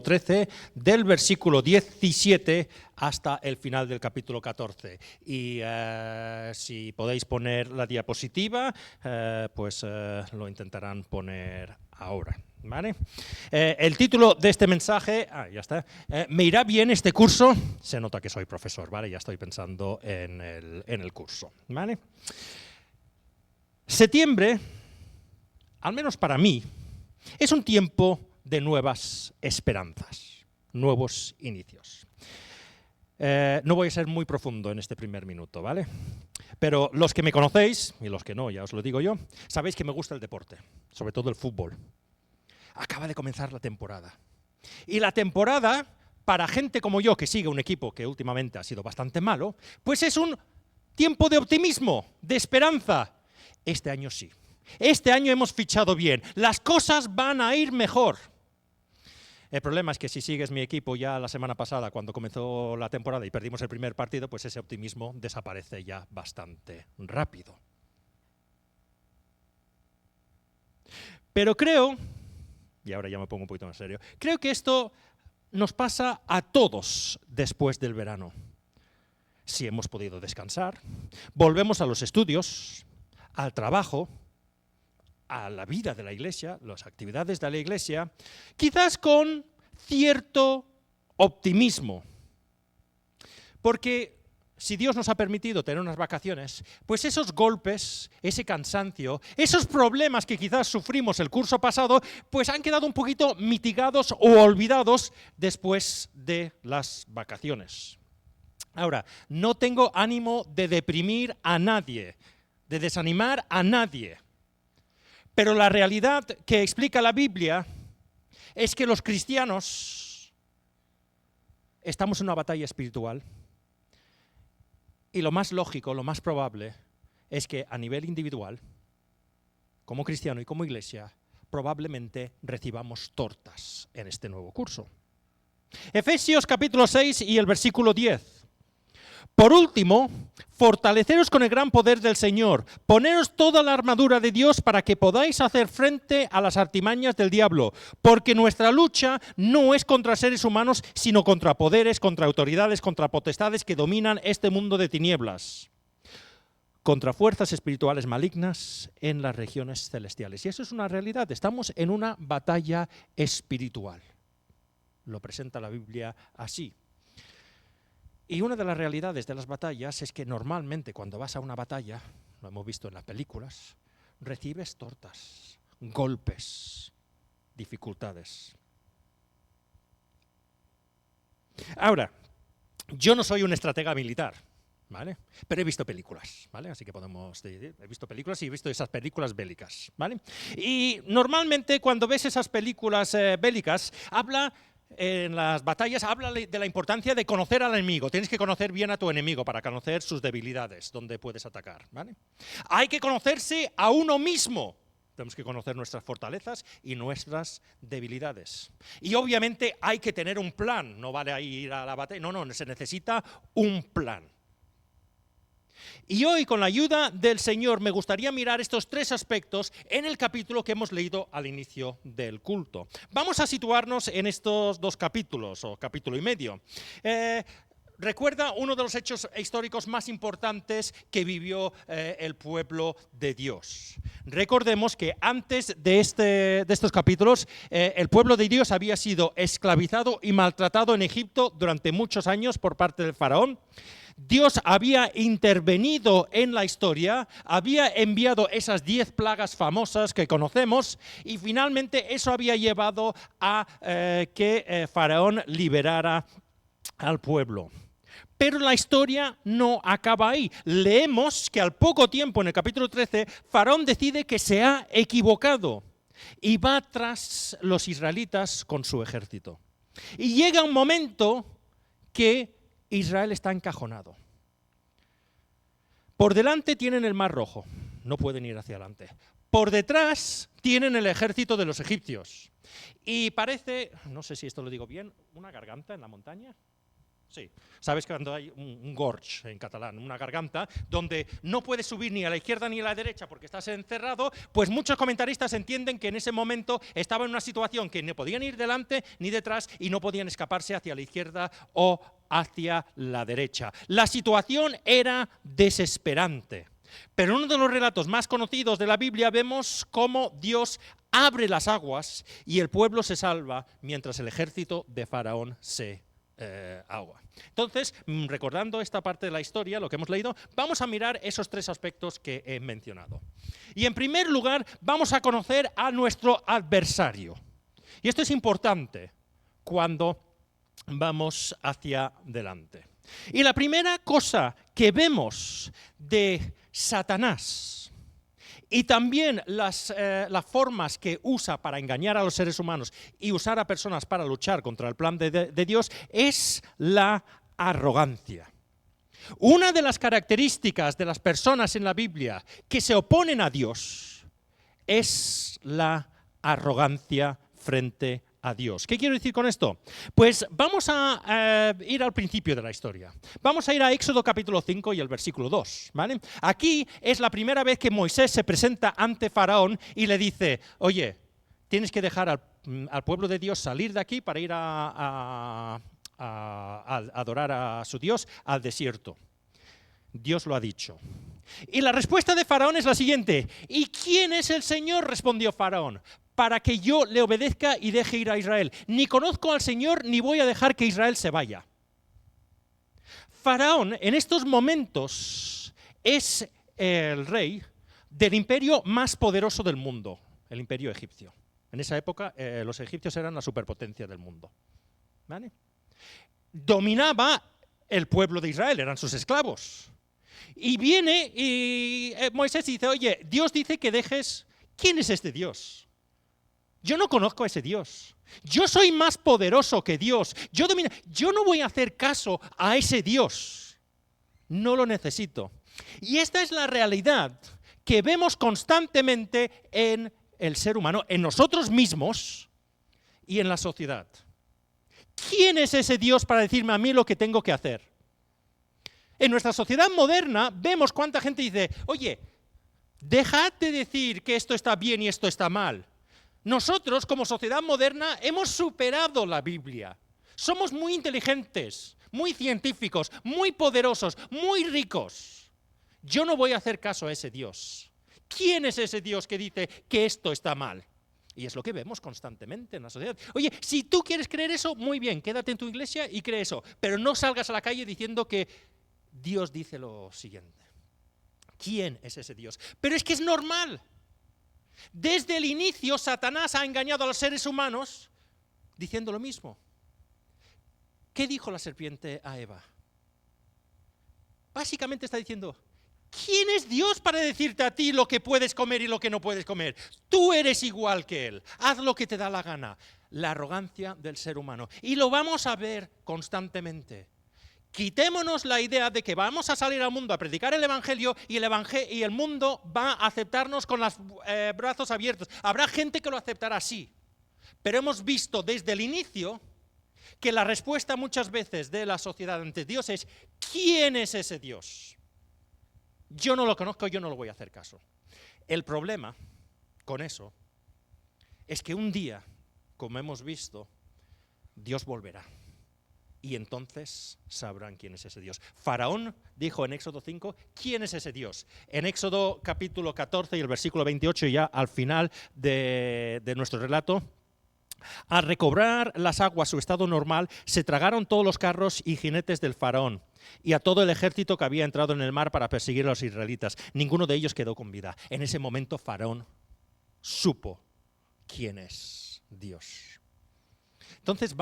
13, del versículo 17 hasta el final del capítulo 14. Y si podéis poner la diapositiva, pues lo intentarán poner ahora. ¿Vale? El título de este mensaje, ya está. ¿Me irá bien este curso? Se nota que soy profesor, ¿vale? Ya estoy pensando en el curso, ¿vale? Septiembre, al menos para mí, es un tiempo de nuevas esperanzas, nuevos inicios. No voy a ser muy profundo en este primer minuto, ¿vale? Pero los que me conocéis, y los que no, ya os lo digo yo, sabéis que me gusta el deporte, sobre todo el fútbol. Acaba de comenzar la temporada. Y la temporada, para gente como yo, que sigue un equipo que últimamente ha sido bastante malo, pues es un tiempo de optimismo, de esperanza. Este año sí. Este año hemos fichado bien. Las cosas van a ir mejor. El problema es que si sigues mi equipo ya la semana pasada, cuando comenzó la temporada y perdimos el primer partido, pues ese optimismo desaparece ya bastante rápido. Pero creo, y ahora ya me pongo un poquito más serio, creo que esto nos pasa a todos después del verano. Si hemos podido descansar, volvemos a los estudios, al trabajo, a la vida de la iglesia, las actividades de la iglesia, quizás con cierto optimismo. Porque si Dios nos ha permitido tener unas vacaciones, pues esos golpes, ese cansancio, esos problemas que quizás sufrimos el curso pasado, pues han quedado un poquito mitigados o olvidados después de las vacaciones. Ahora, no tengo ánimo de deprimir a nadie, de desanimar a nadie. Pero la realidad que explica la Biblia es que los cristianos estamos en una batalla espiritual y lo más lógico, lo más probable es que a nivel individual, como cristiano y como iglesia, probablemente recibamos tortas en este nuevo curso. Efesios capítulo 6 y el versículo 10. Por último, fortaleceros con el gran poder del Señor, poneros toda la armadura de Dios para que podáis hacer frente a las artimañas del diablo, porque nuestra lucha no es contra seres humanos, sino contra poderes, contra autoridades, contra potestades que dominan este mundo de tinieblas, contra fuerzas espirituales malignas en las regiones celestiales. Y eso es una realidad, estamos en una batalla espiritual. Lo presenta la Biblia así. Y una de las realidades de las batallas es que normalmente cuando vas a una batalla, lo hemos visto en las películas, recibes tortas, golpes, dificultades. Ahora, yo no soy un estratega militar, ¿vale? Pero he visto películas, ¿vale? Así que podemos decir, he visto películas y he visto esas películas bélicas, ¿vale? Y normalmente cuando ves esas películas bélicas, en las batallas habla de la importancia de conocer al enemigo. Tienes que conocer bien a tu enemigo para conocer sus debilidades, donde puedes atacar, ¿vale? Hay que conocerse a uno mismo. Tenemos que conocer nuestras fortalezas y nuestras debilidades. Y obviamente hay que tener un plan. No vale ir a la batalla. No, se necesita un plan. Y hoy, con la ayuda del Señor, me gustaría mirar estos tres aspectos en el capítulo que hemos leído al inicio del culto. Vamos a situarnos en estos dos capítulos, o capítulo y medio. Recuerda uno de los hechos históricos más importantes que vivió el pueblo de Dios. Recordemos que antes de estos capítulos, el pueblo de Dios había sido esclavizado y maltratado en Egipto durante muchos años por parte del faraón. Dios había intervenido en la historia, había enviado esas 10 plagas famosas que conocemos y finalmente eso había llevado a que Faraón liberara al pueblo. Pero la historia no acaba ahí. Leemos que al poco tiempo, en el capítulo 13, Faraón decide que se ha equivocado y va tras los israelitas con su ejército. Y llega un momento que Israel está encajonado. Por delante tienen el Mar Rojo, no pueden ir hacia adelante. Por detrás tienen el ejército de los egipcios. Y parece, no sé si esto lo digo bien, una garganta en la montaña. Sí. ¿Sabes cuando hay un gorge en catalán, una garganta, donde no puedes subir ni a la izquierda ni a la derecha porque estás encerrado? Pues muchos comentaristas entienden que en ese momento estaba en una situación que no podían ir delante ni detrás y no podían escaparse hacia la izquierda o hacia la derecha. La situación era desesperante. Pero en uno de los relatos más conocidos de la Biblia vemos cómo Dios abre las aguas y el pueblo se salva mientras el ejército de Faraón se agua. Entonces, recordando esta parte de la historia, lo que hemos leído, vamos a mirar esos tres aspectos que he mencionado. Y en primer lugar, vamos a conocer a nuestro adversario. Y esto es importante cuando vamos hacia adelante. Y la primera cosa que vemos de Satanás y también las formas que usa para engañar a los seres humanos y usar a personas para luchar contra el plan de Dios es la arrogancia. Una de las características de las personas en la Biblia que se oponen a Dios es la arrogancia frente a Dios. ¿Qué quiero decir con esto? Pues vamos a ir al principio de la historia. Vamos a ir a Éxodo capítulo 5 y el versículo 2. ¿Vale? Aquí es la primera vez que Moisés se presenta ante Faraón y le dice, oye, tienes que dejar al pueblo de Dios salir de aquí para ir a adorar a su Dios al desierto. Dios lo ha dicho. Y la respuesta de Faraón es la siguiente. ¿Y quién es el Señor?, respondió Faraón, para que yo le obedezca y deje ir a Israel. Ni conozco al Señor, ni voy a dejar que Israel se vaya. Faraón, en estos momentos, es el rey del imperio más poderoso del mundo, el imperio egipcio. En esa época, los egipcios eran la superpotencia del mundo. ¿Vale? Dominaba el pueblo de Israel, eran sus esclavos. Y viene y Moisés dice, oye, Dios dice que dejes... ¿Quién es este Dios? Yo no conozco a ese Dios. Yo soy más poderoso que Dios. Yo no voy a hacer caso a ese Dios. No lo necesito. Y esta es la realidad que vemos constantemente en el ser humano, en nosotros mismos y en la sociedad. ¿Quién es ese Dios para decirme a mí lo que tengo que hacer? En nuestra sociedad moderna vemos cuánta gente dice, oye, dejad de decir que esto está bien y esto está mal. Nosotros, como sociedad moderna, hemos superado la Biblia. Somos muy inteligentes, muy científicos, muy poderosos, muy ricos. Yo no voy a hacer caso a ese Dios. ¿Quién es ese Dios que dice que esto está mal? Y es lo que vemos constantemente en la sociedad. Oye, si tú quieres creer eso, muy bien, quédate en tu iglesia y cree eso. Pero no salgas a la calle diciendo que Dios dice lo siguiente. ¿Quién es ese Dios? Pero es que es normal. Desde el inicio, Satanás ha engañado a los seres humanos diciendo lo mismo. ¿Qué dijo la serpiente a Eva? Básicamente está diciendo, ¿quién es Dios para decirte a ti lo que puedes comer y lo que no puedes comer? Tú eres igual que Él, haz lo que te da la gana. La arrogancia del ser humano. Y lo vamos a ver constantemente. Quitémonos la idea de que vamos a salir al mundo a predicar el Evangelio y el mundo va a aceptarnos con los brazos abiertos. Habrá gente que lo aceptará así, pero hemos visto desde el inicio que la respuesta muchas veces de la sociedad ante Dios es ¿quién es ese Dios? Yo no lo conozco, yo no lo voy a hacer caso. El problema con eso es que un día, como hemos visto, Dios volverá. Y entonces sabrán quién es ese Dios. Faraón dijo en Éxodo 5, ¿quién es ese Dios? En Éxodo capítulo 14 y el versículo 28, ya al final de nuestro relato, al recobrar las aguas su estado normal, se tragaron todos los carros y jinetes del faraón y a todo el ejército que había entrado en el mar para perseguir a los israelitas. Ninguno de ellos quedó con vida. En ese momento Faraón supo quién es Dios. Entonces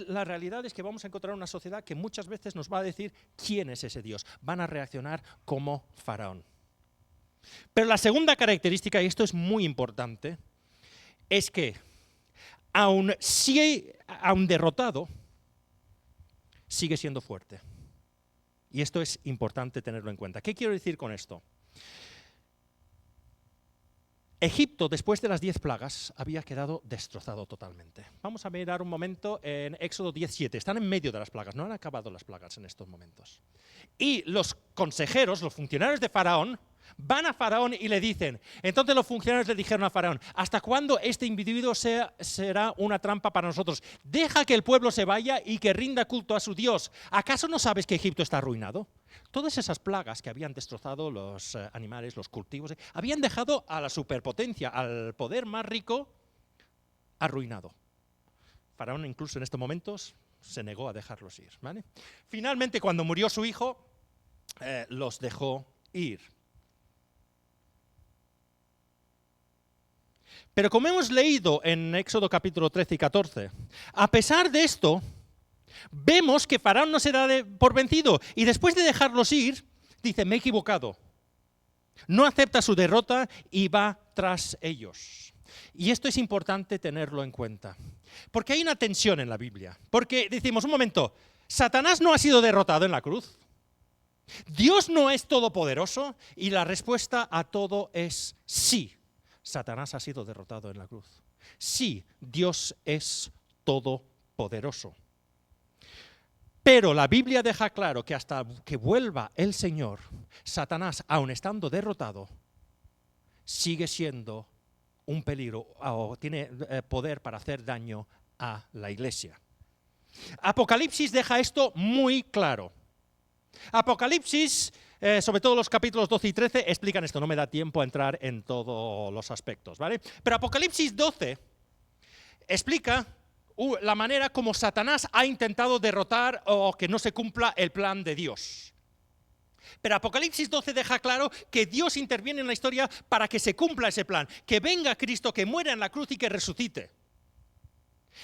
la realidad es que vamos a encontrar una sociedad que muchas veces nos va a decir quién es ese Dios. Van a reaccionar como Faraón. Pero la segunda característica, y esto es muy importante, es que aun derrotado, sigue siendo fuerte. Y esto es importante tenerlo en cuenta. ¿Qué quiero decir con esto? Egipto, después de las 10 plagas, había quedado destrozado totalmente. Vamos a mirar un momento en Éxodo 10:7. Están en medio de las plagas, no han acabado las plagas en estos momentos. Y los consejeros, los funcionarios de Faraón, van a Faraón y le dicen, entonces los funcionarios le dijeron a Faraón, ¿hasta cuándo este individuo será una trampa para nosotros? Deja que el pueblo se vaya y que rinda culto a su Dios. ¿Acaso no sabes que Egipto está arruinado? Todas esas plagas que habían destrozado los animales, los cultivos, habían dejado a la superpotencia, al poder más rico, arruinado. Faraón incluso en estos momentos se negó a dejarlos ir, ¿vale? Finalmente, cuando murió su hijo, los dejó ir. Pero como hemos leído en Éxodo capítulo 13 y 14, a pesar de esto, vemos que Faraón no se da por vencido y después de dejarlos ir, dice, me he equivocado. No acepta su derrota y va tras ellos. Y esto es importante tenerlo en cuenta, porque hay una tensión en la Biblia. Porque decimos, un momento, ¿Satanás no ha sido derrotado en la cruz? ¿Dios no es todopoderoso? Y la respuesta a todo es sí. Satanás ha sido derrotado en la cruz. Sí, Dios es todopoderoso. Pero la Biblia deja claro que hasta que vuelva el Señor, Satanás, aun estando derrotado, sigue siendo un peligro o tiene poder para hacer daño a la iglesia. Apocalipsis deja esto muy claro. Apocalipsis, sobre todo los capítulos 12 y 13, explican esto. No me da tiempo a entrar en todos los aspectos, ¿vale? Pero Apocalipsis 12 explica la manera como Satanás ha intentado derrotar o que no se cumpla el plan de Dios. Pero Apocalipsis 12 deja claro que Dios interviene en la historia para que se cumpla ese plan, que venga Cristo, que muera en la cruz y que resucite.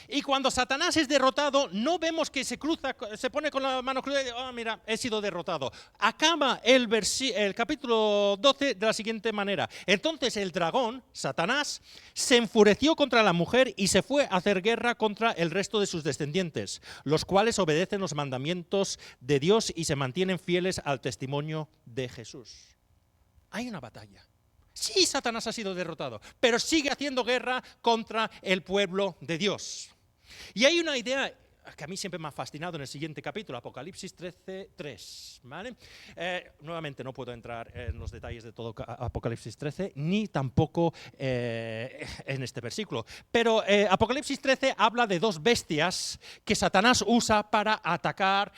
Y cuando Satanás es derrotado, no vemos que se pone con la mano cruzada y dice, mira, he sido derrotado. Acaba el capítulo 12 de la siguiente manera. Entonces el dragón, Satanás, se enfureció contra la mujer y se fue a hacer guerra contra el resto de sus descendientes, los cuales obedecen los mandamientos de Dios y se mantienen fieles al testimonio de Jesús. Hay una batalla. Sí, Satanás ha sido derrotado, pero sigue haciendo guerra contra el pueblo de Dios. Y hay una idea que a mí siempre me ha fascinado en el siguiente capítulo, Apocalipsis 13:3, ¿vale? Nuevamente no puedo entrar en los detalles de todo Apocalipsis 13, ni tampoco en este versículo. Pero Apocalipsis 13 habla de dos bestias que Satanás usa para atacar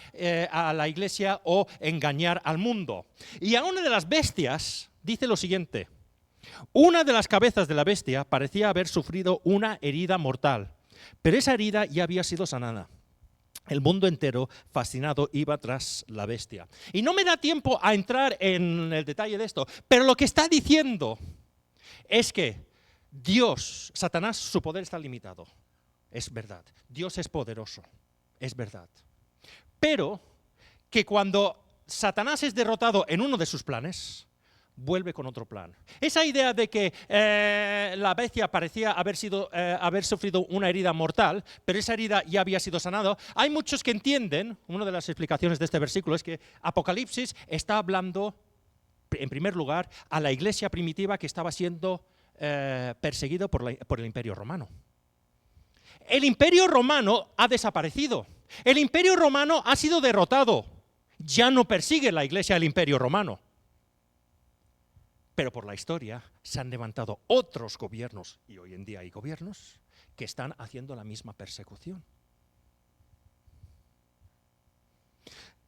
a la iglesia o engañar al mundo. Y a una de las bestias dice lo siguiente. Una de las cabezas de la bestia parecía haber sufrido una herida mortal, pero esa herida ya había sido sanada. El mundo entero, fascinado, iba tras la bestia. Y no me da tiempo a entrar en el detalle de esto, pero lo que está diciendo es que Dios, Satanás, su poder está limitado. Es verdad. Dios es poderoso. Es verdad. Pero que cuando Satanás es derrotado en uno de sus planes, vuelve con otro plan. Esa idea de que la bestia parecía haber sufrido una herida mortal, pero esa herida ya había sido sanada, hay muchos que entienden, una de las explicaciones de este versículo es que Apocalipsis está hablando, en primer lugar, a la iglesia primitiva que estaba siendo perseguido por el Imperio Romano. El Imperio Romano ha desaparecido. El Imperio Romano ha sido derrotado. Ya no persigue la iglesia el Imperio Romano. Pero por la historia se han levantado otros gobiernos, y hoy en día hay gobiernos, que están haciendo la misma persecución.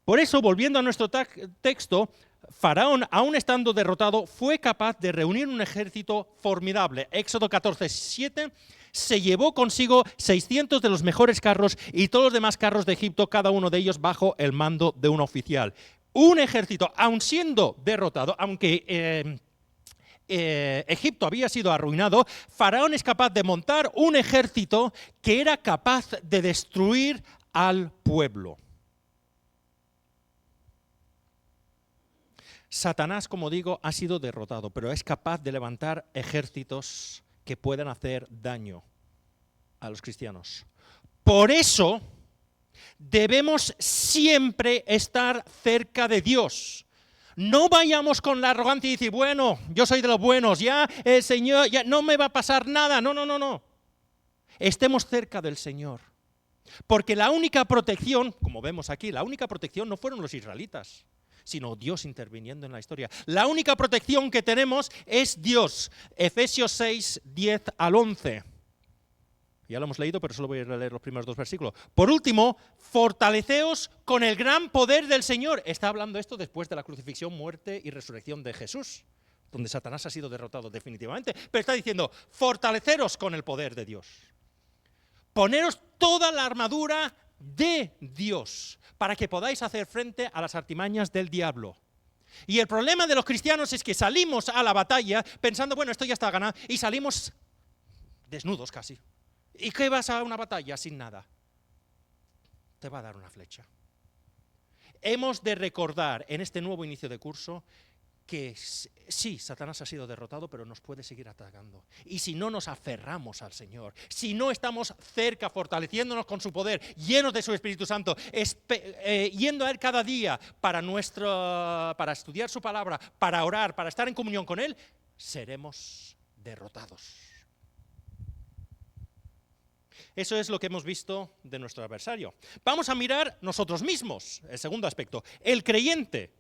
Por eso, volviendo a nuestro texto, Faraón, aún estando derrotado, fue capaz de reunir un ejército formidable. Éxodo 14:7, se llevó consigo 600 de los mejores carros y todos los demás carros de Egipto, cada uno de ellos bajo el mando de un oficial. Un ejército, aun siendo derrotado, aunque Egipto había sido arruinado, Faraón es capaz de montar un ejército que era capaz de destruir al pueblo. Satanás, como digo, ha sido derrotado, pero es capaz de levantar ejércitos que puedan hacer daño a los cristianos. Por eso debemos siempre estar cerca de Dios. No vayamos con la arrogancia y decir, bueno, yo soy de los buenos, ya el Señor, ya no me va a pasar nada. No, no, no, no. Estemos cerca del Señor. Porque la única protección, como vemos aquí, la única protección no fueron los israelitas, sino Dios interviniendo en la historia. La única protección que tenemos es Dios. Efesios 6, 10 al 11. Ya lo hemos leído, pero solo voy a leer los primeros 2 versículos. Por último, fortaleceos con el gran poder del Señor. Está hablando esto después de la crucifixión, muerte y resurrección de Jesús, donde Satanás ha sido derrotado definitivamente. Pero está diciendo, fortaleceros con el poder de Dios. Poneros toda la armadura de Dios para que podáis hacer frente a las artimañas del diablo. Y el problema de los cristianos es que salimos a la batalla pensando, bueno, esto ya está ganado, y salimos desnudos casi. ¿Y qué vas a una batalla sin nada? Te va a dar una flecha. Hemos de recordar en este nuevo inicio de curso que sí, Satanás ha sido derrotado, pero nos puede seguir atacando. Y si no nos aferramos al Señor, si no estamos cerca, fortaleciéndonos con su poder, llenos de su Espíritu Santo, yendo a Él cada día para estudiar su palabra, para orar, para estar en comunión con Él, seremos derrotados. Eso es lo que hemos visto de nuestro adversario. Vamos a mirar nosotros mismos, el segundo aspecto, el creyente.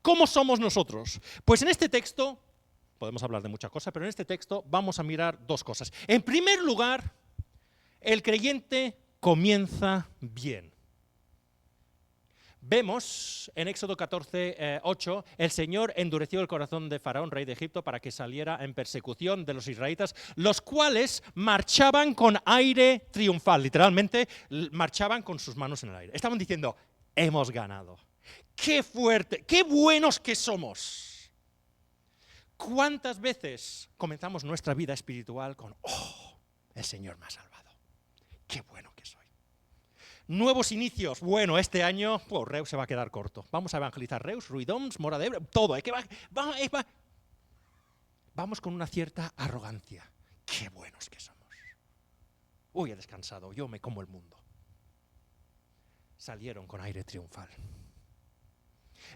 ¿Cómo somos nosotros? Pues en este texto, podemos hablar de muchas cosas, pero en este texto vamos a mirar 2 cosas. En primer lugar, el creyente comienza bien. Vemos en Éxodo 14, 8, el Señor endureció el corazón de Faraón, rey de Egipto, para que saliera en persecución de los israelitas, los cuales marchaban con aire triunfal. Literalmente, marchaban con sus manos en el aire. Estaban diciendo, hemos ganado. ¡Qué fuerte! ¡Qué buenos que somos! ¿Cuántas veces comenzamos nuestra vida espiritual con, oh, el Señor me ha salvado? ¡Qué bueno que soy! Nuevos inicios. Bueno, este año, Reus se va a quedar corto. Vamos a evangelizar Reus, Ruidoms, Mora de Ebro, todo. Vamos con una cierta arrogancia. ¡Qué buenos que somos! Uy, he descansado, yo me como el mundo. Salieron con aire triunfal.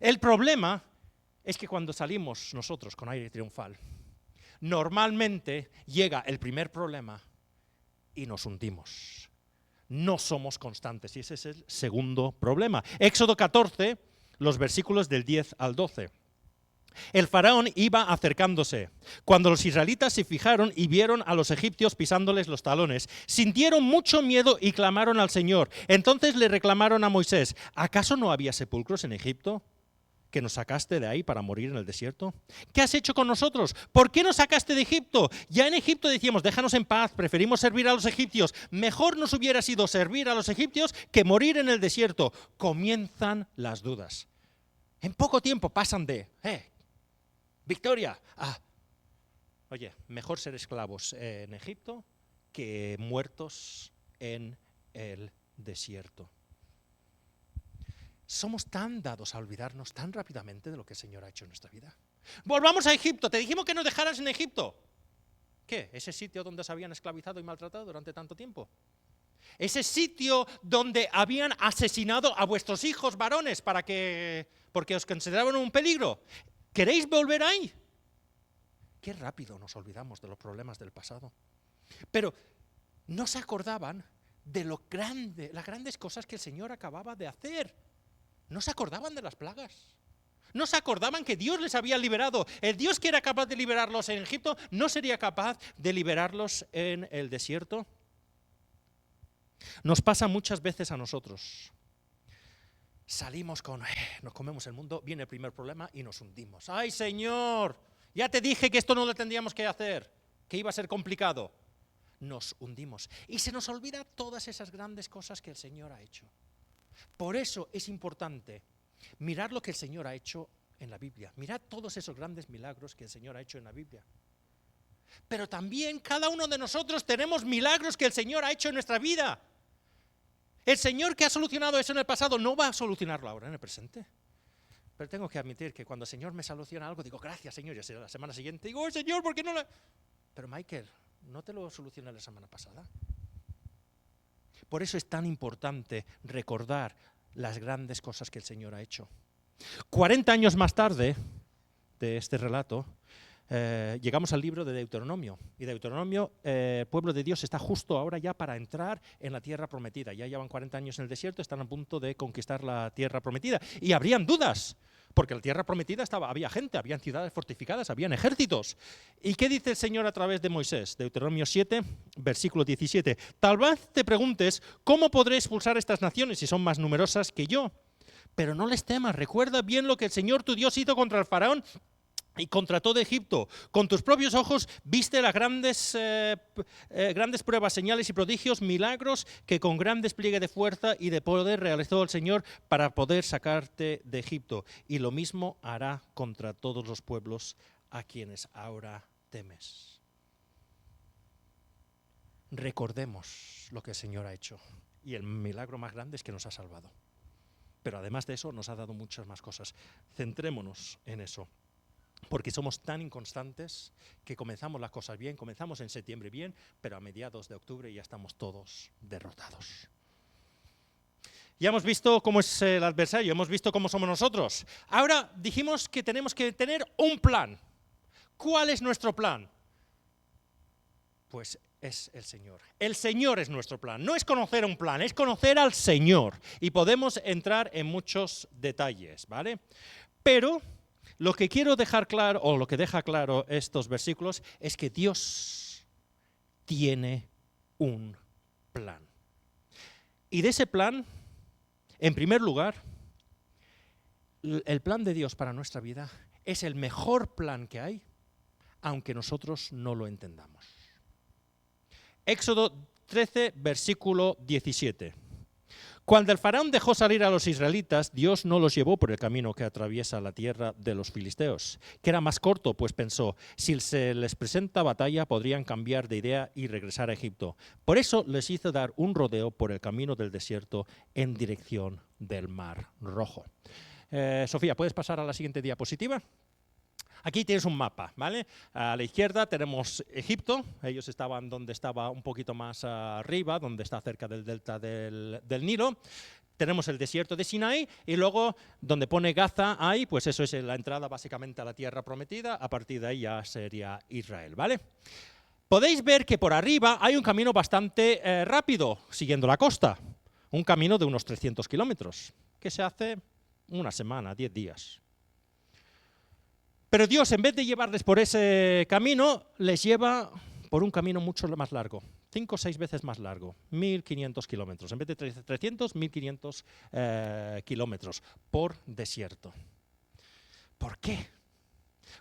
El problema es que cuando salimos nosotros con aire triunfal, normalmente llega el primer problema y nos hundimos. No somos constantes y ese es el segundo problema. Éxodo 14, los versículos del 10 al 12. El faraón iba acercándose. Cuando los israelitas se fijaron y vieron a los egipcios pisándoles los talones, sintieron mucho miedo y clamaron al Señor. Entonces le reclamaron a Moisés, ¿acaso no había sepulcros en Egipto? ¿Que nos sacaste de ahí para morir en el desierto? ¿Qué has hecho con nosotros? ¿Por qué nos sacaste de Egipto? Ya en Egipto decíamos, déjanos en paz, preferimos servir a los egipcios. Mejor nos hubiera sido servir a los egipcios que morir en el desierto. Comienzan las dudas. En poco tiempo pasan de, victoria, oye, mejor ser esclavos en Egipto que muertos en el desierto. Somos tan dados a olvidarnos tan rápidamente de lo que el Señor ha hecho en nuestra vida. Volvamos a Egipto. Te dijimos que nos dejaras en Egipto. ¿Qué? ¿Ese sitio donde se habían esclavizado y maltratado durante tanto tiempo? ¿Ese sitio donde habían asesinado a vuestros hijos varones porque os consideraban un peligro? ¿Queréis volver ahí? Qué rápido nos olvidamos de los problemas del pasado. Pero no se acordaban de las grandes cosas que el Señor acababa de hacer. No se acordaban de las plagas. No se acordaban que Dios les había liberado. El Dios que era capaz de liberarlos en Egipto, ¿no sería capaz de liberarlos en el desierto? Nos pasa muchas veces a nosotros. Salimos nos comemos el mundo, viene el primer problema y nos hundimos. ¡Ay, Señor! Ya te dije que esto no lo tendríamos que hacer, que iba a ser complicado. Nos hundimos. Y se nos olvida todas esas grandes cosas que el Señor ha hecho. Por eso es importante mirar lo que el Señor ha hecho en la Biblia. Mirad todos esos grandes milagros que el Señor ha hecho en la Biblia. Pero también cada uno de nosotros tenemos milagros que el Señor ha hecho en nuestra vida. El Señor que ha solucionado eso en el pasado no va a solucionarlo ahora en el presente. Pero tengo que admitir que cuando el Señor me soluciona algo, digo, gracias Señor, y la semana siguiente digo, oh, Señor, ¿por qué no lo...? Pero Michael, ¿no te lo solucioné la semana pasada? Por eso es tan importante recordar las grandes cosas que el Señor ha hecho. 40 años más tarde de este relato, llegamos al libro de Deuteronomio. Y Deuteronomio, el pueblo de Dios está justo ahora ya para entrar en la tierra prometida. Ya llevan 40 años en el desierto, están a punto de conquistar la tierra prometida. Y habrían dudas, porque la tierra prometida había gente, habían ciudades fortificadas, habían ejércitos. ¿Y qué dice el Señor a través de Moisés? Deuteronomio 7, versículo 17. Tal vez te preguntes, ¿cómo podré expulsar estas naciones si son más numerosas que yo? Pero no les temas, recuerda bien lo que el Señor tu Dios hizo contra el faraón y contra todo Egipto. Con tus propios ojos viste las grandes pruebas, señales y prodigios, milagros que con gran despliegue de fuerza y de poder realizó el Señor para poder sacarte de Egipto. Y lo mismo hará contra todos los pueblos a quienes ahora temes. Recordemos lo que el Señor ha hecho y el milagro más grande es que nos ha salvado. Pero además de eso nos ha dado muchas más cosas. Centrémonos en eso. Porque somos tan inconstantes que comenzamos las cosas bien, comenzamos en septiembre bien, pero a mediados de octubre ya estamos todos derrotados. Ya hemos visto cómo es el adversario, hemos visto cómo somos nosotros. Ahora dijimos que tenemos que tener un plan. ¿Cuál es nuestro plan? Pues es el Señor. El Señor es nuestro plan. No es conocer un plan, es conocer al Señor. Y podemos entrar en muchos detalles, ¿vale? Pero lo que quiero dejar claro, o lo que deja claro estos versículos, es que Dios tiene un plan. Y de ese plan, en primer lugar, el plan de Dios para nuestra vida es el mejor plan que hay, aunque nosotros no lo entendamos. Éxodo 13, versículo 17. Cuando el faraón dejó salir a los israelitas, Dios no los llevó por el camino que atraviesa la tierra de los filisteos, que era más corto, pues pensó, si se les presenta batalla podrían cambiar de idea y regresar a Egipto. Por eso les hizo dar un rodeo por el camino del desierto en dirección del Mar Rojo. Sofía, ¿puedes pasar a la siguiente diapositiva? Aquí tienes un mapa, ¿vale? A la izquierda tenemos Egipto, ellos estaban donde estaba un poquito más arriba, donde está cerca del delta del Nilo. Tenemos el desierto de Sinaí y luego donde pone Gaza ahí, pues eso es la entrada básicamente a la tierra prometida, a partir de ahí ya sería Israel, ¿vale? Podéis ver que por arriba hay un camino bastante rápido, siguiendo la costa, un camino de unos 300 kilómetros, que se hace una semana, 10 días. Pero Dios, en vez de llevarles por ese camino, les lleva por un camino mucho más largo, 5 o 6 veces más largo, 1.500 kilómetros. En vez de 300, 1.500 kilómetros por desierto. ¿Por qué?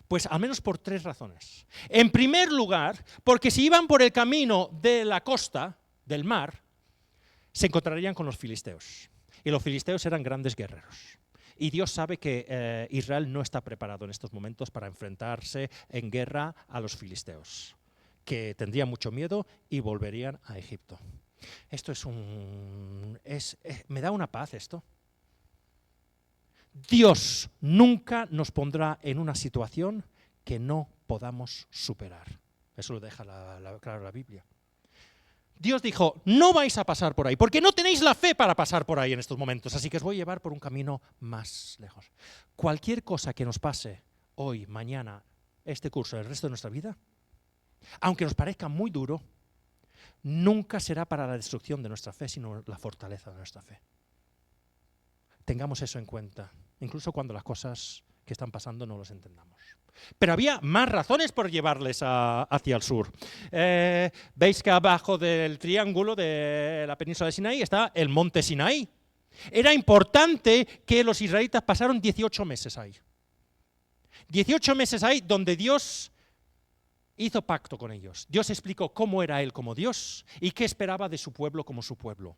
Pues al menos por 3 razones. En primer lugar, porque si iban por el camino de la costa, del mar, se encontrarían con los filisteos. Y los filisteos eran grandes guerreros. Y Dios sabe que Israel no está preparado en estos momentos para enfrentarse en guerra a los filisteos, que tendrían mucho miedo y volverían a Egipto. Esto me da una paz esto. Dios nunca nos pondrá en una situación que no podamos superar. Eso lo deja claro la Biblia. Dios dijo, no vais a pasar por ahí, porque no tenéis la fe para pasar por ahí en estos momentos, así que os voy a llevar por un camino más lejos. Cualquier cosa que nos pase hoy, mañana, este curso, el resto de nuestra vida, aunque nos parezca muy duro, nunca será para la destrucción de nuestra fe, sino la fortaleza de nuestra fe. Tengamos eso en cuenta, incluso cuando las cosas que están pasando no los entendamos. Pero había más razones por llevarles hacia el sur. Veis que abajo del triángulo de la península de Sinaí está el monte Sinaí. Era importante que los israelitas pasaron 18 meses ahí. 18 meses ahí donde Dios hizo pacto con ellos. Dios explicó cómo era Él como Dios y qué esperaba de su pueblo como su pueblo.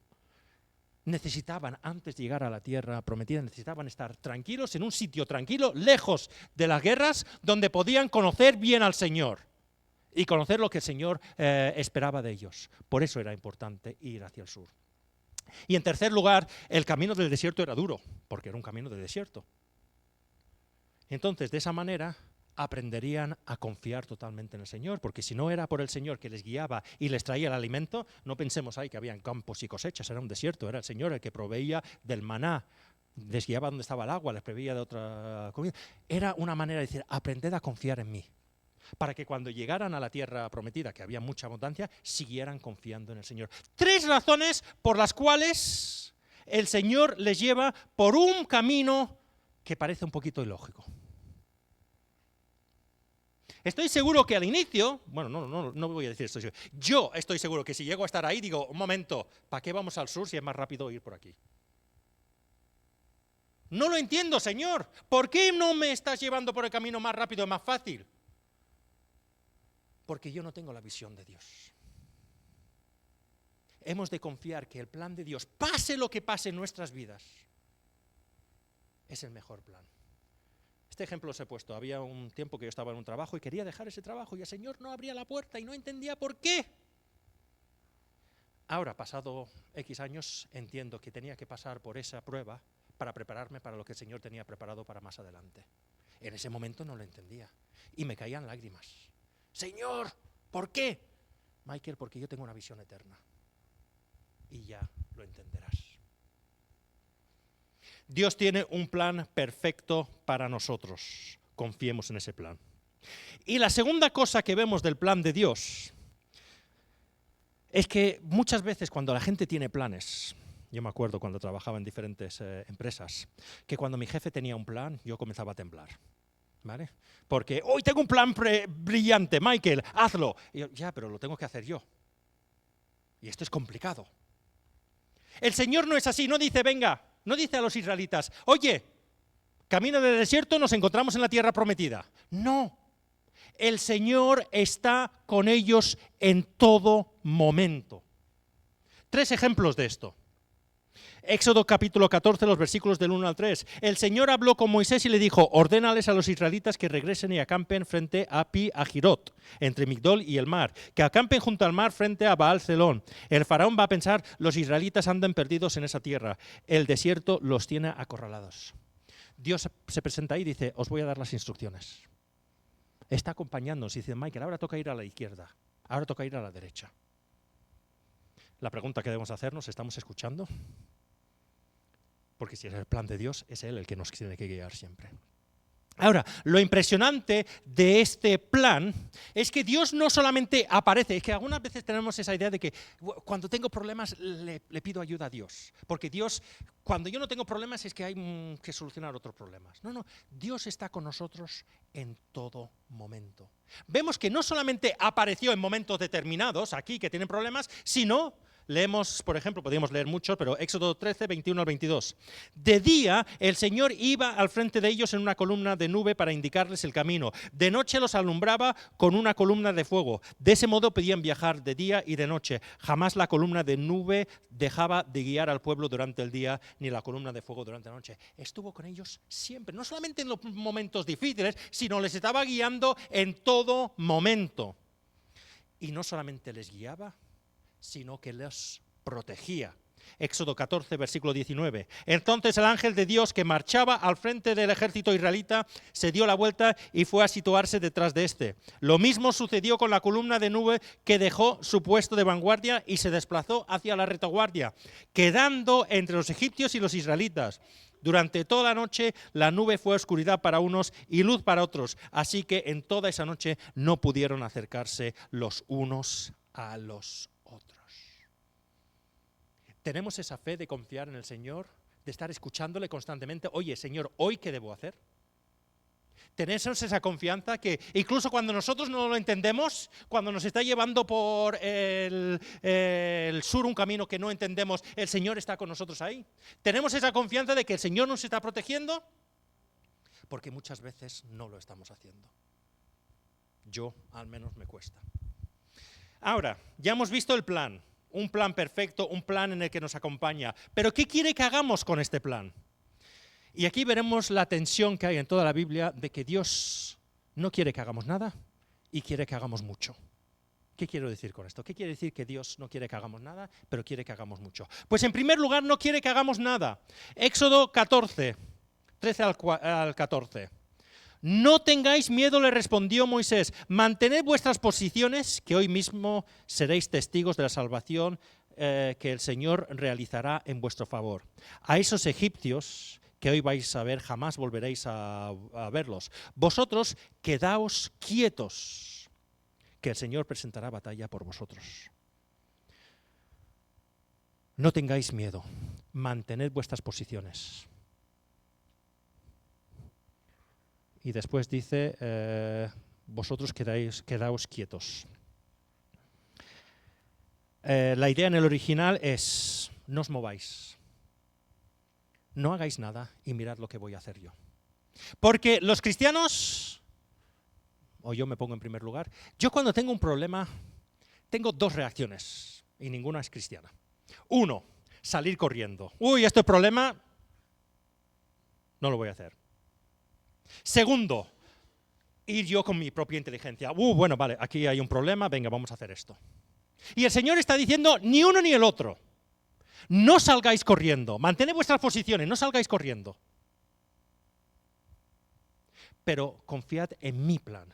Necesitaban, antes de llegar a la tierra prometida, necesitaban estar tranquilos, en un sitio tranquilo, lejos de las guerras, donde podían conocer bien al Señor y conocer lo que el Señor esperaba de ellos. Por eso era importante ir hacia el sur. Y en tercer lugar, el camino del desierto era duro, porque era un camino de desierto. Entonces, de esa manera, aprenderían a confiar totalmente en el Señor, porque si no era por el Señor que les guiaba y les traía el alimento, no pensemos ahí que habían campos y cosechas, era un desierto, era el Señor el que proveía del maná les guiaba donde estaba el agua, les preveía de otra comida. Era una manera de decir, aprended a confiar en mí, para que cuando llegaran a la tierra prometida, que había mucha abundancia, siguieran confiando en el Señor. 3 razones por las cuales el Señor les lleva por un camino que parece un poquito ilógico. Estoy seguro que al inicio, bueno, no voy a decir esto, yo estoy seguro que si llego a estar ahí, digo, un momento, ¿para qué vamos al sur si es más rápido ir por aquí? No lo entiendo, Señor. ¿Por qué no me estás llevando por el camino más rápido y más fácil? Porque yo no tengo la visión de Dios. Hemos de confiar que el plan de Dios, pase lo que pase en nuestras vidas, es el mejor plan. Este ejemplo os he puesto. Había un tiempo que yo estaba en un trabajo y quería dejar ese trabajo y el Señor no abría la puerta y no entendía por qué. Ahora, pasado X años, entiendo que tenía que pasar por esa prueba para prepararme para lo que el Señor tenía preparado para más adelante. En ese momento no lo entendía y me caían lágrimas. Señor, ¿por qué? Michael, porque yo tengo una visión eterna y ya lo entenderás. Dios tiene un plan perfecto para nosotros. Confiemos en ese plan. Y la segunda cosa que vemos del plan de Dios es que muchas veces cuando la gente tiene planes, yo me acuerdo cuando trabajaba en diferentes empresas, que cuando mi jefe tenía un plan, yo comenzaba a temblar. ¿Vale? Porque hoy tengo un plan brillante, Michael, hazlo. Y yo, ya, pero lo tengo que hacer yo. Y esto es complicado. El Señor no es así, no dice, venga, no dice a los israelitas, oye, camino del desierto, nos encontramos en la tierra prometida. No, el Señor está con ellos en todo momento. 3 ejemplos de esto. Éxodo capítulo 14, los versículos del 1 al 3. El Señor habló con Moisés y le dijo, ordénales a los israelitas que regresen y acampen frente a Pi-Hahirot, entre Migdol y el mar, que acampen junto al mar frente a Baal-Zelón. El faraón va a pensar, los israelitas andan perdidos en esa tierra, el desierto los tiene acorralados. Dios se presenta ahí y dice, os voy a dar las instrucciones. Está acompañándonos y dice, Michael, ahora toca ir a la izquierda, ahora toca ir a la derecha. La pregunta que debemos hacernos, ¿estamos escuchando? Porque si es el plan de Dios, es Él el que nos tiene que guiar siempre. Ahora, lo impresionante de este plan es que Dios no solamente aparece, es que algunas veces tenemos esa idea de que cuando tengo problemas le pido ayuda a Dios, porque Dios, cuando yo no tengo problemas es que hay que solucionar otros problemas. No, Dios está con nosotros en todo momento. Vemos que no solamente apareció en momentos determinados, aquí que tienen problemas, sino... Leemos, por ejemplo, podríamos leer mucho, pero Éxodo 13, 21 al 22. De día el Señor iba al frente de ellos en una columna de nube para indicarles el camino. De noche los alumbraba con una columna de fuego. De ese modo podían viajar de día y de noche. Jamás la columna de nube dejaba de guiar al pueblo durante el día, ni la columna de fuego durante la noche. Estuvo con ellos siempre, no solamente en los momentos difíciles, sino les estaba guiando en todo momento. Y no solamente les guiaba, sino que les protegía. Éxodo 14, versículo 19. Entonces el ángel de Dios que marchaba al frente del ejército israelita se dio la vuelta y fue a situarse detrás de este. Lo mismo sucedió con la columna de nube que dejó su puesto de vanguardia y se desplazó hacia la retaguardia, quedando entre los egipcios y los israelitas. Durante toda la noche la nube fue oscuridad para unos y luz para otros, así que en toda esa noche no pudieron acercarse los unos a los otros. ¿Tenemos esa fe de confiar en el Señor? De estar escuchándole constantemente. Oye, Señor, ¿hoy qué debo hacer? ¿Tenemos esa confianza que incluso cuando nosotros no lo entendemos, cuando nos está llevando por el sur un camino que no entendemos, el Señor está con nosotros ahí? ¿Tenemos esa confianza de que el Señor nos está protegiendo? Porque muchas veces no lo estamos haciendo. Yo, al menos, me cuesta. Ahora, ya hemos visto el plan, un plan perfecto, un plan en el que nos acompaña. Pero ¿qué quiere que hagamos con este plan? Y aquí veremos la tensión que hay en toda la Biblia de que Dios no quiere que hagamos nada y quiere que hagamos mucho. ¿Qué quiero decir con esto? ¿Qué quiere decir que Dios no quiere que hagamos nada, pero quiere que hagamos mucho? Pues en primer lugar no quiere que hagamos nada. Éxodo 14, 13 al 14. No tengáis miedo, le respondió Moisés, mantened vuestras posiciones, que hoy mismo seréis testigos de la salvación que el Señor realizará en vuestro favor. A esos egipcios que hoy vais a ver, jamás volveréis a verlos. Vosotros quedaos quietos, que el Señor presentará batalla por vosotros. No tengáis miedo, mantened vuestras posiciones. Y después dice, vosotros quedaos quietos. La idea en el original es, no os mováis, no hagáis nada y mirad lo que voy a hacer yo. Porque los cristianos, o yo me pongo en primer lugar, yo cuando tengo un problema, tengo dos reacciones y ninguna es cristiana. Uno, salir corriendo. Uy, este problema no lo voy a hacer. Segundo, ir yo con mi propia inteligencia. Bueno, vale, aquí hay un problema, venga, vamos a hacer esto. Y el Señor está diciendo, ni uno ni el otro. No salgáis corriendo, mantened vuestras posiciones, no salgáis corriendo. Pero confiad en mi plan.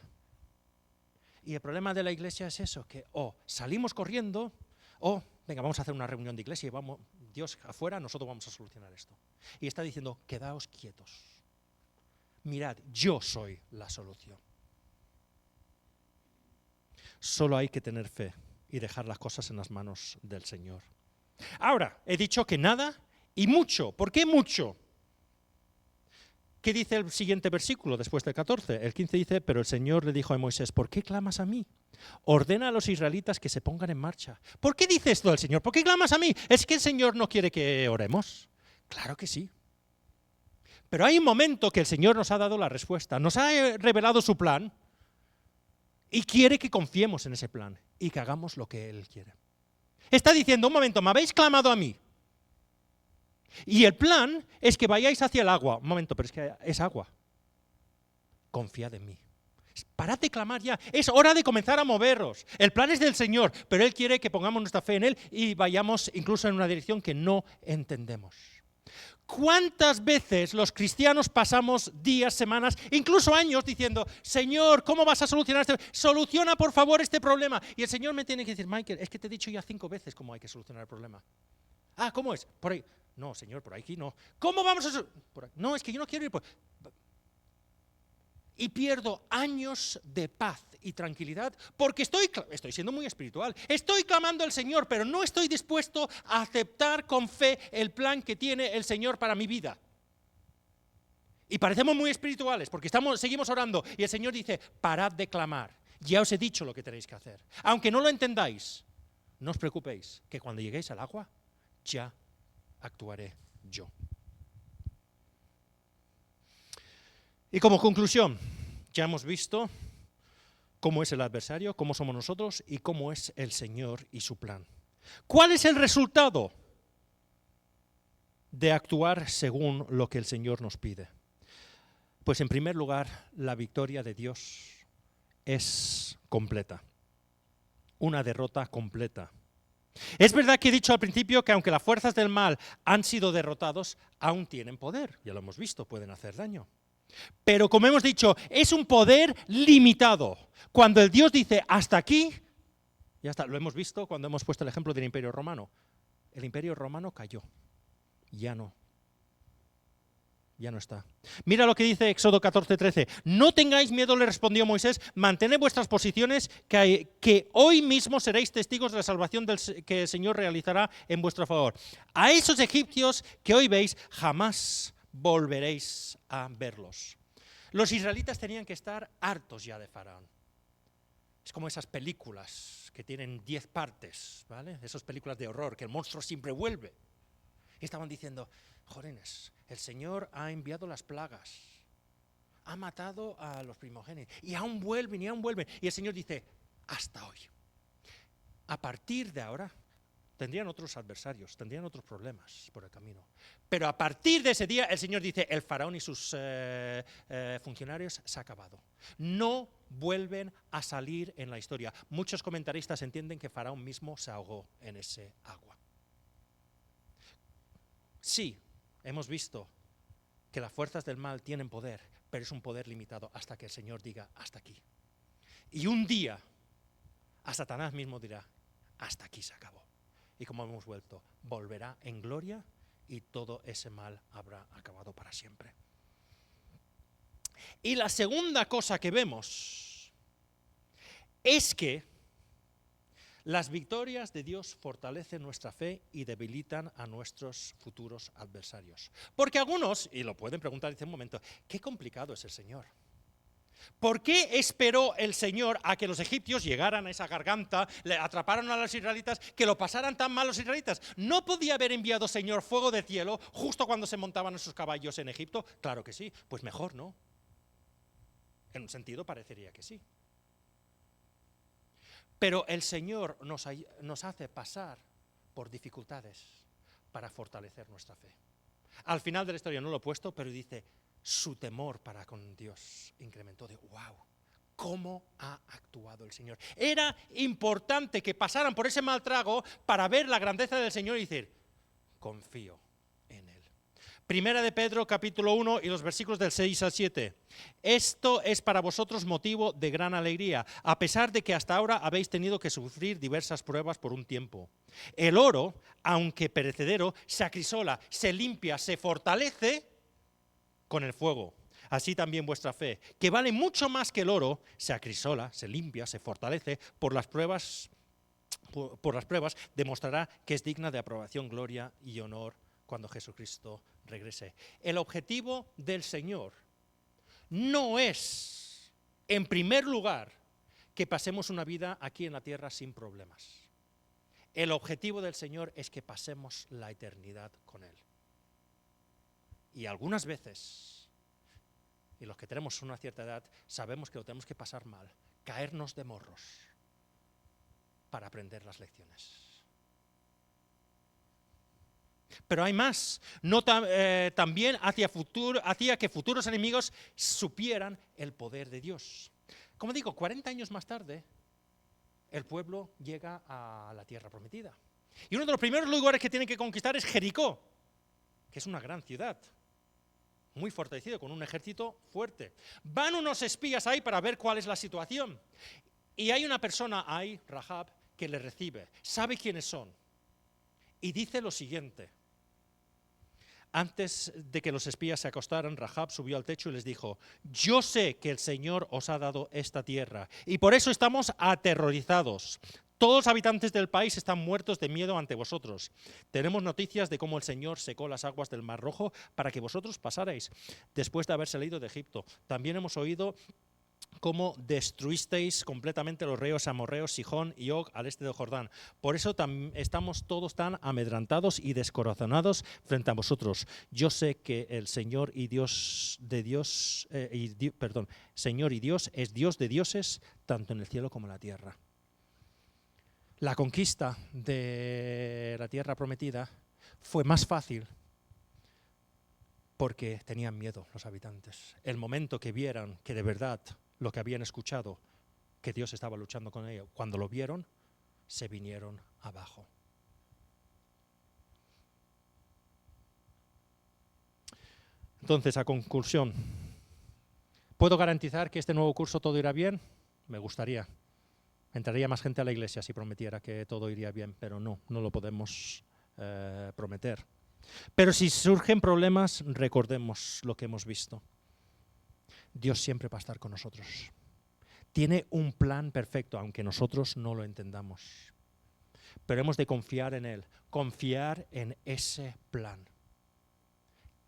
Y el problema de la iglesia es eso, que salimos corriendo, venga, vamos a hacer una reunión de iglesia y vamos, Dios afuera, nosotros vamos a solucionar esto. Y está diciendo, quedaos quietos. Mirad, yo soy la solución. Solo hay que tener fe y dejar las cosas en las manos del Señor. Ahora, he dicho que nada y mucho. ¿Por qué mucho? ¿Qué dice el siguiente versículo después del 14? El 15 dice, pero el Señor le dijo a Moisés, ¿por qué clamas a mí? Ordena a los israelitas que se pongan en marcha. ¿Por qué dice esto el Señor? ¿Por qué clamas a mí? ¿Es que el Señor no quiere que oremos? Claro que sí. Pero hay un momento que el Señor nos ha dado la respuesta, nos ha revelado su plan y quiere que confiemos en ese plan y que hagamos lo que Él quiere. Está diciendo, un momento, me habéis clamado a mí. Y el plan es que vayáis hacia el agua. Un momento, pero es que es agua. Confiad en mí. Parad de clamar ya. Es hora de comenzar a moveros. El plan es del Señor, pero Él quiere que pongamos nuestra fe en Él y vayamos incluso en una dirección que no entendemos. ¿Cuántas veces los cristianos pasamos días, semanas, incluso años diciendo, Señor, ¿cómo vas a solucionar este? Soluciona por favor este problema. Y el Señor me tiene que decir, Michael, es que te he dicho ya 5 veces cómo hay que solucionar el problema. Ah, ¿cómo es? Por ahí. No, Señor, por aquí no. ¿Cómo vamos a por ahí? No, es que yo no quiero ir por... Y pierdo años de paz y tranquilidad porque estoy siendo muy espiritual. Estoy clamando al Señor, pero no estoy dispuesto a aceptar con fe el plan que tiene el Señor para mi vida. Y parecemos muy espirituales porque seguimos orando y el Señor dice, parad de clamar. Ya os he dicho lo que tenéis que hacer. Aunque no lo entendáis, no os preocupéis, que cuando lleguéis al agua, ya actuaré yo. Y como conclusión, ya hemos visto cómo es el adversario, cómo somos nosotros y cómo es el Señor y su plan. ¿Cuál es el resultado de actuar según lo que el Señor nos pide? Pues en primer lugar, la victoria de Dios es completa. Una derrota completa. Es verdad que he dicho al principio que aunque las fuerzas del mal han sido derrotados, aún tienen poder. Ya lo hemos visto, pueden hacer daño. Pero como hemos dicho, es un poder limitado. Cuando el Dios dice hasta aquí, ya está, lo hemos visto cuando hemos puesto el ejemplo del Imperio Romano. El Imperio Romano cayó, ya no está. Mira lo que dice Éxodo 14:13. No tengáis miedo, le respondió Moisés, mantened vuestras posiciones, que hoy mismo seréis testigos de la salvación que el Señor realizará en vuestro favor. A esos egipcios que hoy veis, jamás volveréis a verlos. Los israelitas tenían que estar hartos ya de Faraón. Es como esas películas que tienen 10 partes, ¿vale? Esas películas de horror, que el monstruo siempre vuelve. Y estaban diciendo, jóvenes, el Señor ha enviado las plagas, ha matado a los primogénitos, y aún vuelven, y aún vuelven. Y el Señor dice, hasta hoy. A partir de ahora, tendrían otros adversarios, tendrían otros problemas por el camino. Pero a partir de ese día, el Señor dice, el faraón y sus funcionarios se ha acabado. No vuelven a salir en la historia. Muchos comentaristas entienden que Faraón mismo se ahogó en ese agua. Sí, hemos visto que las fuerzas del mal tienen poder, pero es un poder limitado hasta que el Señor diga, hasta aquí. Y un día, a Satanás mismo dirá, hasta aquí se acabó. y como hemos vuelto, volverá en gloria y todo ese mal habrá acabado para siempre. Y la segunda cosa que vemos es que las victorias de Dios fortalecen nuestra fe y debilitan a nuestros futuros adversarios. Porque algunos, y lo pueden preguntar en este momento, qué complicado es el Señor. ¿Por qué esperó el Señor a que los egipcios llegaran a esa garganta, le atraparon a los israelitas, que lo pasaran tan mal los israelitas? ¿No podía haber enviado, Señor, fuego del cielo justo cuando se montaban en sus caballos en Egipto? Claro que sí, pues mejor, ¿no? En un sentido parecería que sí. Pero el Señor nos hace pasar por dificultades para fortalecer nuestra fe. Al final de la historia no lo he puesto, pero dice, su temor para con Dios incrementó. De wow, ¿cómo ha actuado el Señor? Era importante que pasaran por ese mal trago para ver la grandeza del Señor y decir, confío en Él. Primera de Pedro, capítulo 1 y los versículos del 6 al 7. Esto es para vosotros motivo de gran alegría, a pesar de que hasta ahora habéis tenido que sufrir diversas pruebas por un tiempo. El oro, aunque perecedero, se acrisola, se limpia, se fortalece con el fuego. Así también vuestra fe, que vale mucho más que el oro, se acrisola, se limpia, se fortalece por las pruebas, demostrará que es digna de aprobación, gloria y honor cuando Jesucristo regrese. El objetivo del Señor no es, en primer lugar, que pasemos una vida aquí en la tierra sin problemas. El objetivo del Señor es que pasemos la eternidad con Él. Y algunas veces, y los que tenemos una cierta edad, sabemos que lo tenemos que pasar mal, caernos de morros para aprender las lecciones. Pero hay más, también hacía que futuros enemigos supieran el poder de Dios. Como digo, 40 años más tarde, el pueblo llega a la tierra prometida. Y uno de los primeros lugares que tienen que conquistar es Jericó, que es una gran ciudad, muy fortalecida, con un ejército fuerte. Van unos espías ahí para ver cuál es la situación. Y hay una persona ahí, Rahab, que le recibe, sabe quiénes son. Y dice lo siguiente. Antes de que los espías se acostaran, Rahab subió al techo y les dijo, yo sé que el Señor os ha dado esta tierra y por eso estamos aterrorizados. Todos los habitantes del país están muertos de miedo ante vosotros. Tenemos noticias de cómo el Señor secó las aguas del Mar Rojo para que vosotros pasarais después de haber salido de Egipto. También hemos oído cómo destruisteis completamente los ríos amorreos, Sihón y Og al este de Jordán. Por eso estamos todos tan amedrantados y descorazonados frente a vosotros. Yo sé que el Señor y Dios Señor y Dios es Dios de dioses, tanto en el cielo como en la tierra. La conquista de la tierra prometida fue más fácil porque tenían miedo los habitantes. El momento que vieran que de verdad lo que habían escuchado, que Dios estaba luchando con ellos, cuando lo vieron, se vinieron abajo. Entonces, a conclusión, ¿puedo garantizar que este nuevo curso todo irá bien? Me gustaría. Entraría más gente a la iglesia si prometiera que todo iría bien, pero no lo podemos prometer. Pero si surgen problemas, recordemos lo que hemos visto. Dios siempre va a estar con nosotros. Tiene un plan perfecto, aunque nosotros no lo entendamos. Pero hemos de confiar en Él, confiar en ese plan.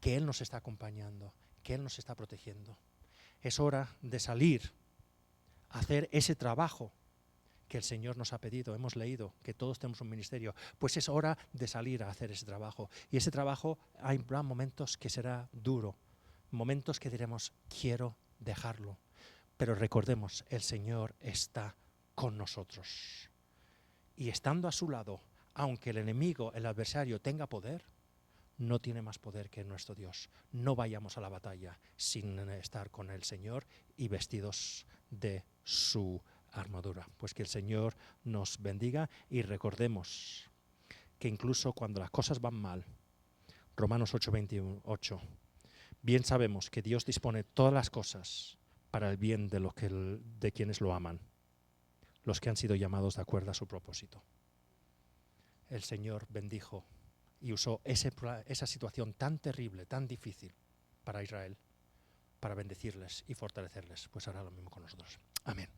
Que Él nos está acompañando, que Él nos está protegiendo. Es hora de salir a hacer ese trabajo que el Señor nos ha pedido. Hemos leído que todos tenemos un ministerio. Pues es hora de salir a hacer ese trabajo. Y ese trabajo habrá momentos que será duro. Momentos que diremos, quiero dejarlo. Pero recordemos, el Señor está con nosotros. Y estando a su lado, aunque el enemigo, el adversario, tenga poder, no tiene más poder que nuestro Dios. No vayamos a la batalla sin estar con el Señor y vestidos de su armadura. Pues que el Señor nos bendiga y recordemos que incluso cuando las cosas van mal, Romanos 8:28, bien sabemos que Dios dispone todas las cosas para el bien de quienes lo aman, los que han sido llamados de acuerdo a su propósito. el Señor bendijo y usó esa situación tan terrible, tan difícil para Israel, para bendecirles y fortalecerles. Pues hará lo mismo con nosotros. Amén.